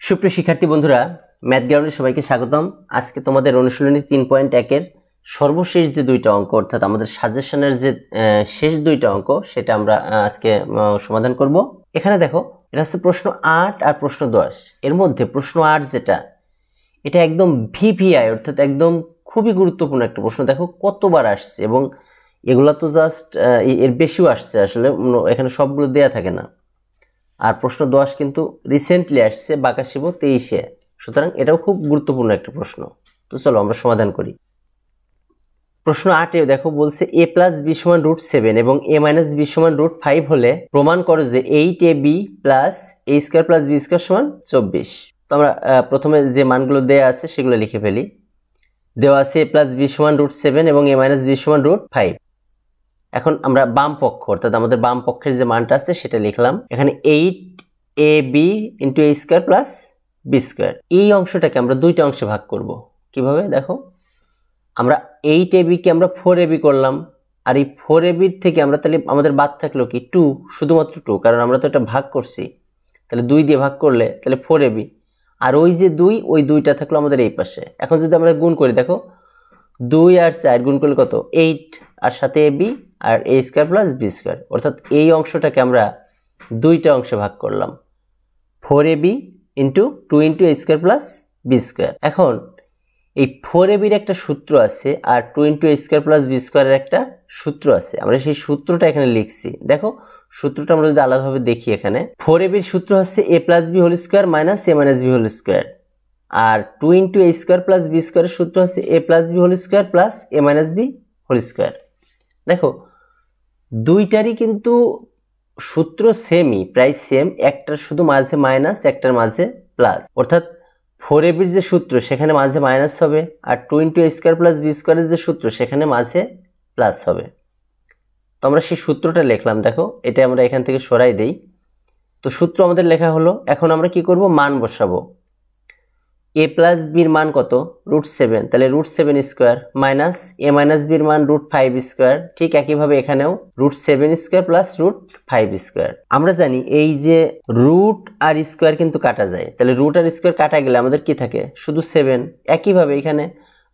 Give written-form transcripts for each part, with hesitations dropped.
সুপ্রিয় শিক্ষার্থী বন্ধুরা, ম্যাথ গ্রাউন্ডে সবাইকে স্বাগতম। আজকে তোমাদের অনুশীলনী 3.1 সর্বশেষ যে দুইটা অঙ্ক অর্থাৎ আমাদের সাজেশনের যে শেষ দুইটা অঙ্ক সেটা আমরা আজকে সমাধান করব। এখানে দেখো, এটা হচ্ছে প্রশ্ন 8 আর প্রশ্ন 10। এর মধ্যে প্রশ্ন 8 যেটা, এটা একদম ভিভিআই অর্থাৎ একদম খুবই গুরুত্বপূর্ণ একটা প্রশ্ন। দেখো কতবার আসছে, এবং এগুলা তো জাস্ট এর বেশিও আসছে, আসলে এখানে সবগুলো দেয়া থাকে না। আর প্রশ্ন 10 কিন্তু রিসেন্টলি আসছে, বাকাশিব 23-এ, সুতরাং এটাও খুব গুরুত্বপূর্ণ একটা প্রশ্ন। তো চলো আমরা সমাধান করি। প্রশ্ন 8-এ দেখো বলছে a প্লাস বি সমান √7 এবং a মাইনাস বি সমান √5 হলে প্রমাণ করো যে 8ab plus a square plus B square সমান 24। তো আমরা প্রথমে যে মানগুলো দেয়া আছে সেগুলো লিখে ফেলি। দেওয়া আছে a প্লাস বি সমান √7 এবং a মাইনাস বি সমান √5। এখন আমরা বাম পক্ষ অর্থাৎ আমাদের বাম পক্ষের যে মানটা আছে সেটা লিখলাম। এখানে 8ab into a square plus B square, এই অংশটাকে আমরা দুইটা অংশে ভাগ করব। কিভাবে দেখো, আমরা 8ab কে আমরা 4ab করলাম, আর এই 4ab থেকে আমরা তাহলে আমাদের বাদ থাকলো কি 2, শুধুমাত্র 2, কারণ আমরা তো এটা ভাগ করছি। তাহলে 2 দিয়ে ভাগ করলে তাহলে 4ab, আর ওই যে 2, ওই 2টা থাকলো আমাদের এই পাশে। এখন যদি আমরা গুণ করি, দেখো 2 আর 4 গুণ করলে কত, 8, আর সাথে ab আর a square plus B square, অর্থাৎ এই অংশটাকে আমরা দুইটা অংশে ভাগ করলাম, 4ab into 2 into a square plus B square. এখন এই 4ab এর একটা সূত্র আছে আর 2 into a square plus B স্কয়ারের একটা সূত্র আছে, আমরা সেই সূত্রটা এখানে লিখছি। দেখো সূত্রটা আমরা যদি আলাদাভাবে দেখি, এখানে 4ab এর সূত্র হচ্ছে a plus B whole square minus a minus B whole square, আর 2 into a square plus B স্কয়ারের সূত্র হচ্ছে a plus B whole square plus a minus B whole square. দেখো দুইটারই কিন্তু সূত্র সেমই, প্রায় সেম, একটার শুধু মাঝে মাইনাস, একটার মাঝে প্লাস, অর্থাৎ 4ab এর যে সূত্র সেখানে মাঝে মাইনাস হবে, আর 2 into a square plus B স্কয়ারের যে সূত্র সেখানে মাঝে প্লাস হবে। তো আমরা সেই সূত্রটা লিখলাম। দেখো এটা আমরা এখান থেকে সরাই দেই। তো সূত্র আমাদের লেখা হলো। এখন আমরা কি করব, মান বসাবো। a প্লাস বির মান কত, √7, তাহলে √7 স্কয়ার মাইনাস a মাইনাস বির মান √5 স্কয়ার। ঠিক একইভাবে এখানেও √7 স্কয়ার প্লাস √5 স্কয়ার। আমরা জানি এই যে রুট আর স্কয়ার কিন্তু কাটা যায়, তাহলে রুট আর স্কয়ার কাটা গেলে আমাদের কি থাকে, শুধু 7। একইভাবে এখানে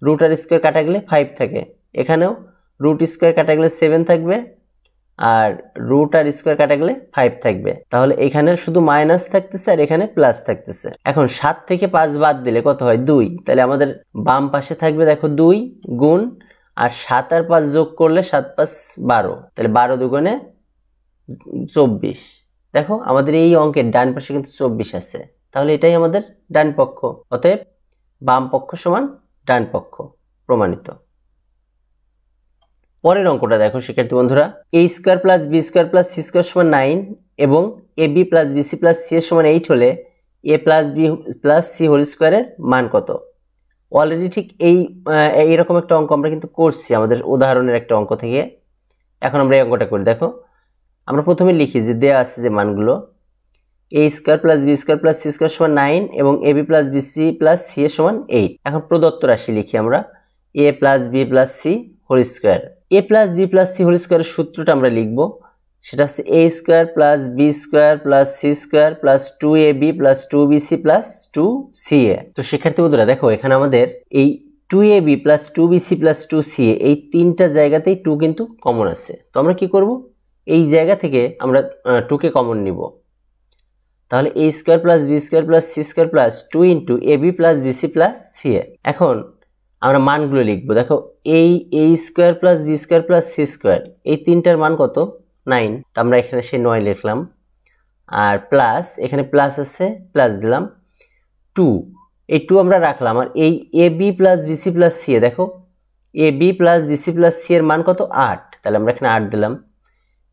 রুট আর স্কয়ার কাটা গেলে 5 থাকে, এখানেও রুট স্কয়ার কাটা গেলে 7 থাকবে, আর রুট আর স্কয়ার কাটা গেলে 5 থাকবে। তাহলে এখানে শুধু মাইনাস থাকতেছে আর এখানে প্লাস থাকতেছে। এখন 7 থেকে 5 বাদ দিলে কত হয়, 2। তাহলে আমাদের বাম পাশে থাকবে দেখো 2 গুণ, আর 7 আর 5 যোগ করলে 7 5 12, তাহলে 12 দুগুণে 24। দেখো আমাদের এই অঙ্কের ডান পাশে কিন্তু 24 আছে, তাহলে এটাই আমাদের ডান পক্ষ। অতএব বাম পক্ষ সমান ডান পক্ষ, প্রমাণিত। পরের অঙ্কটা দেখো শিক্ষার্থী বন্ধুরা, a square plus B square plus C square সমান 9 এবং ab plus BC plus C এর সমান 8 হলে a plus B plus C whole স্কয়ারের মান কত? অলরেডি ঠিক এইরকম একটা অঙ্ক আমরা কিন্তু করছি আমাদের উদাহরণের একটা অঙ্ক থেকে। এখন আমরা এই অঙ্কটা করি। দেখো আমরা প্রথমে লিখি যে দেয়া আছে যে মানগুলো, a square plus B square plus C square সমান 9 এবং ab plus BC plus C এর সমান 8। এখন প্রদত্ত রাশি লিখি আমরা, a plus B plus C whole square. a plus B plus C whole স্কয়ারের সূত্রটা আমরা লিখব, সেটা হচ্ছে a square plus B square plus C square plus 2ab plus 2bc plus 2ca। তো শিক্ষার্থী বন্ধুরা দেখো এখানে আমাদের এই 2ab plus 2bc plus 2ca এই তিনটা জায়গাতেই 2 কিন্তু কমন আছে। তো আমরা কি করব, এই জায়গা থেকে আমরা 2 কে কমন নিব। তাহলে a square plus B square plus C square plus 2 into ab plus BC plus ca। এখন আমরা মানগুলো লিখবো। দেখো এই a square plus B square plus C square এই তিনটার মান কত, 9। তো আমরা এখানে সেই 9 লিখলাম, আর প্লাস এখানে প্লাস আছে, প্লাস দিলাম 2, এই 2 আমরা রাখলাম, আর এই ab plus BC plus c, দেখো ab plus BC plus C এর মান কত, 8, তাহলে আমরা এখানে 8 দিলাম।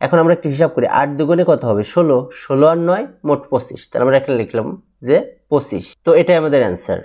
এখন আমরা একটু হিসাব করি, 8 দুগুণে কত হবে, 16, 16 আর 9 মোট 25, তাহলে আমরা এখানে লিখলাম যে 25। তো এটাই আমাদের অ্যান্সার।